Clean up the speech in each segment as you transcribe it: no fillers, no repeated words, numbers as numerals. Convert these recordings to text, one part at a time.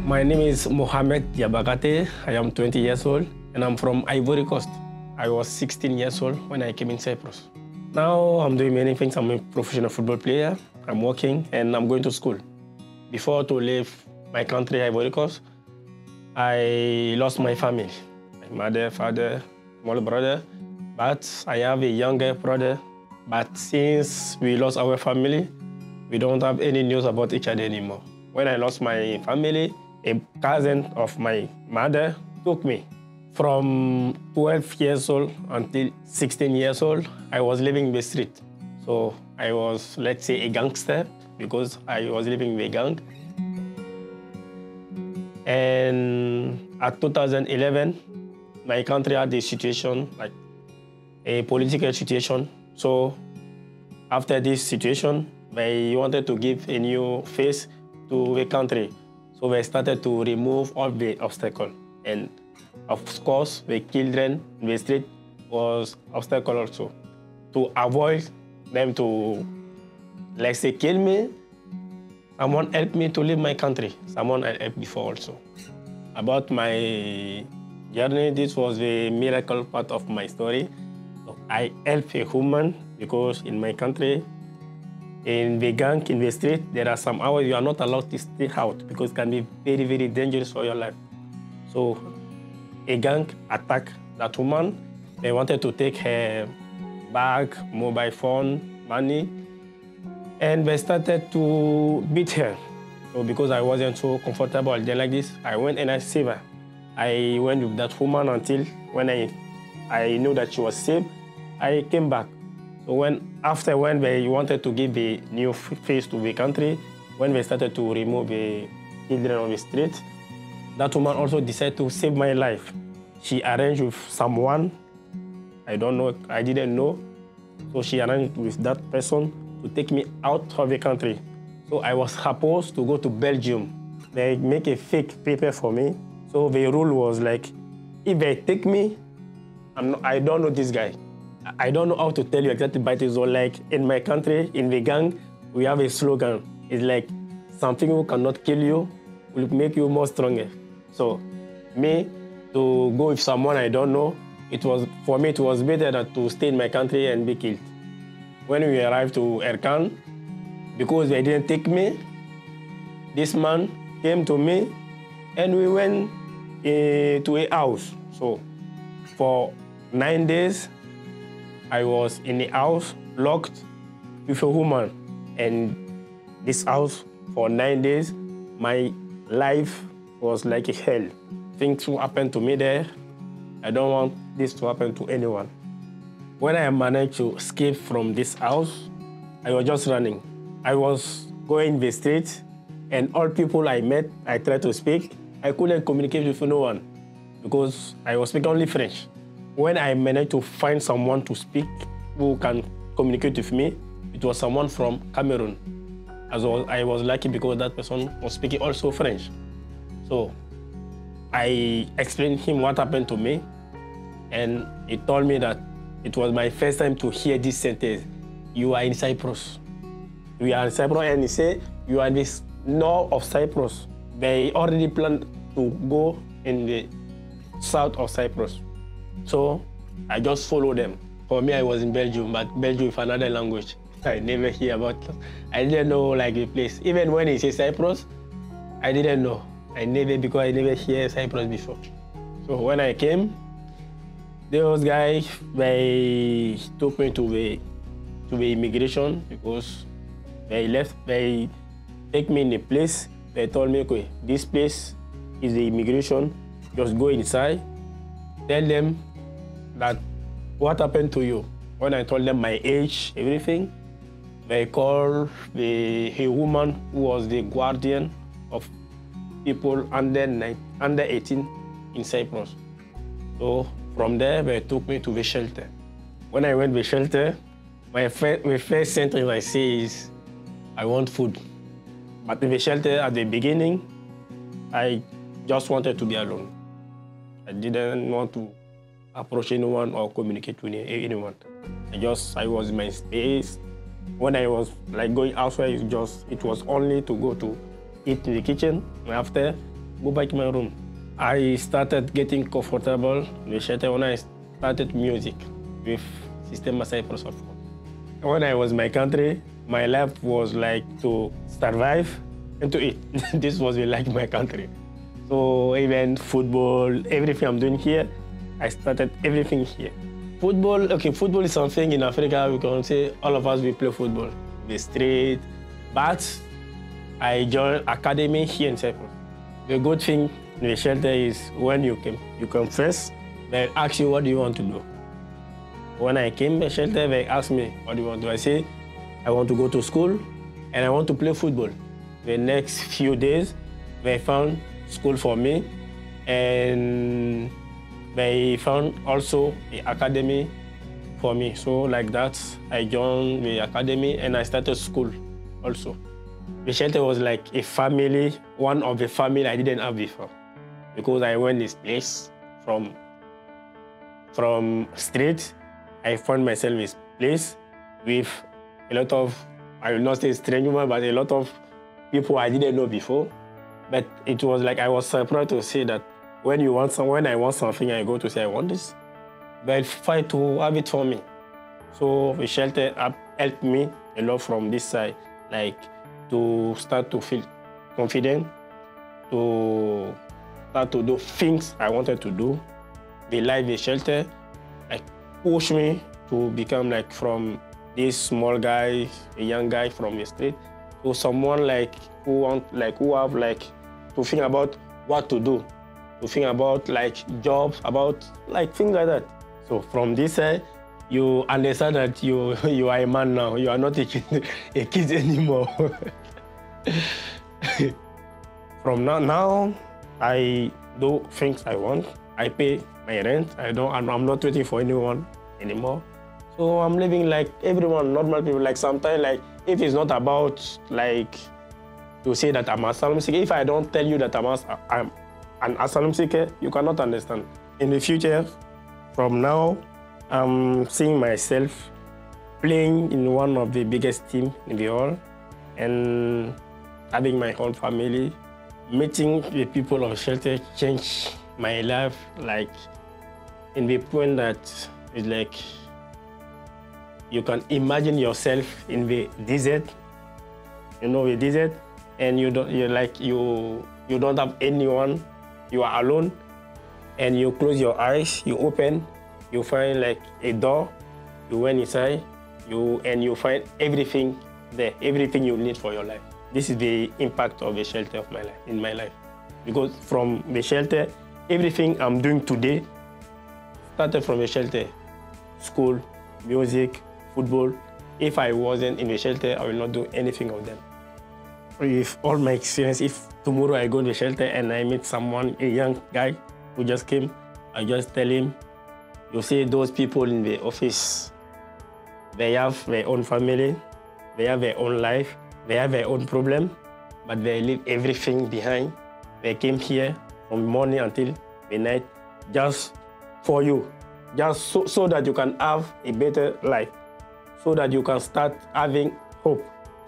My name is Mohammed. I am 20 years old and I'm from Ivory Coast. I was 16 years old when I came in Cyprus. Now I'm doing many things. I'm a professional football player. I'm working and I'm going to school. Before to leave my country, Ivory Coast, I lost my family. My mother, father, small brother. But I have a younger brother. But since we lost our family, we don't have any news about each other anymore. When I lost my family, a cousin of my mother took me. From 12 years old until 16 years old, I was living in the street. So I was, let's say, a gangster because I was living in a gang. And at 2011, my country had a situation, like a political situation. So after this situation, they wanted to give a new face to the country. So they started to remove all the obstacles. And of course, the children in the street was obstacle also. To avoid them to, let's say, kill me, someone helped me to leave my country. Someone I helped before also. About my journey, this was the miracle part of my story. So I helped a woman because in my country, in the gang, in the street, there are some hours you are not allowed to stay out because it can be very, very dangerous for your life. So a gang attacked that woman. They wanted to take her bag, mobile phone, money, and they started to beat her. So because I wasn't so comfortable then like this, I went and I saved her. I went with that woman until when I knew that she was safe, I came back. So when they wanted to give the new face to the country, when they started to remove the children on the street, that woman also decided to save my life. She arranged with someone, I don't know, I didn't know. So she arranged with that person to take me out of the country. So I was supposed to go to Belgium. They make a fake paper for me. So the rule was like, if they take me, I don't know this guy. I don't know how to tell you exactly, but it's all like in my country, in the gang, we have a slogan. It's like, something who cannot kill you will make you more stronger. So me, to go with someone I don't know, for me, it was better than to stay in my country and be killed. When we arrived to Erkan, because they didn't take me, this man came to me and we went to a house. So for 9 days, I was in the house, locked with a woman. And this house, for 9 days, my life was like a hell. Things will happen to me there. I don't want this to happen to anyone. When I managed to escape from this house, I was just running. I was going the street, and all people I met, I tried to speak. I couldn't communicate with no one because I was speaking only French. When I managed to find someone to speak who can communicate with me, it was someone from Cameroon. I was lucky because that person was speaking also French. So I explained him what happened to me, and he told me that it was my first time to hear this sentence, "You are in Cyprus." We are in Cyprus, and he said, "You are in the north of Cyprus." They already planned to go in the south of Cyprus. So I just followed them. For me, I was in Belgium, but Belgium with another language. I never hear about it. I didn't know like the place. Even when he said Cyprus, I didn't know. Because I never hear Cyprus before. So when I came, those guys, they took me to the immigration because they take me in a place. They told me, okay, this place is the immigration. Just go inside, tell them that what happened to you. When I told them my age, everything, they called a woman who was the guardian of people under 18 in Cyprus. So from there, they took me to the shelter. When I went to the shelter, my first sentence I say is, I want food. But in the shelter at the beginning, I just wanted to be alone. I didn't want to approach anyone or communicate with anyone. I was in my space. When I was like going outside, it was only to go to eat in the kitchen, and after go back to my room. I started getting comfortable in the shelter when I started music with System Microsoft. When I was in my country, my life was like to survive and to eat. This was like my country. So even football, everything I'm doing here, I started everything here. Football is something in Africa, we can say all of us, we play football, the street, but I joined academy here in Cyprus. The good thing in the shelter is when you come first, they ask you what do you want to do. When I came to the shelter, they asked me, what do you want to do? I say, I want to go to school and I want to play football. The next few days, they found school for me and they found also the academy for me. So like that, I joined the academy and I started school also. The shelter was like a family, one of the family I didn't have before. Because I went this place from street, I found myself this place with a lot of, I will not say strange women, but a lot of people I didn't know before. But it was like I was surprised to see that when I want something, I go to say I want this, they'll fight to have it for me. So the shelter helped me a lot from this side, like to start to feel confident, to start to do things I wanted to do. They like the shelter, like push me to become like from this small guy, a young guy from the street, to someone like who have like to think about what to do, to think about like jobs, about like things like that. So from this side, you understand that you are a man now. You are not a kid anymore. From now, I do things I want. I pay my rent. I'm not waiting for anyone anymore. So I'm living like everyone, normal people. Like sometimes, like if it's not about like to say that I'm an asylum seeker, if I don't tell you that I'm an asylum seeker, you cannot understand. In the future, from now, I'm seeing myself playing in one of the biggest teams in the world and having my whole family. Meeting the people of shelter changed my life, like in the point that it's like you can imagine yourself in the desert, the desert, and you don't have anyone, you are alone, and you close your eyes, you open, you find like a door, you went inside, and you find everything there, everything you need for your life. This is the impact of the shelter in my life. Because from the shelter, everything I'm doing today started from the shelter. School, music, football. If I wasn't in the shelter, I will not do anything of them. With all my experience, if tomorrow I go to the shelter and I meet someone, a young guy who just came, I just tell him, you see those people in the office, they have their own family, they have their own life, they have their own problem, but they leave everything behind. They came here from morning until the night just for you, just so that you can have a better life, so that you can start having hope,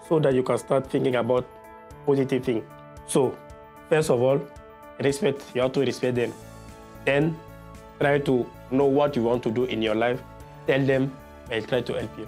so that you can start thinking about positive things. So, first of all, respect, you have to respect them. Then, try to know what you want to do in your life. Tell them, they'll try to help you.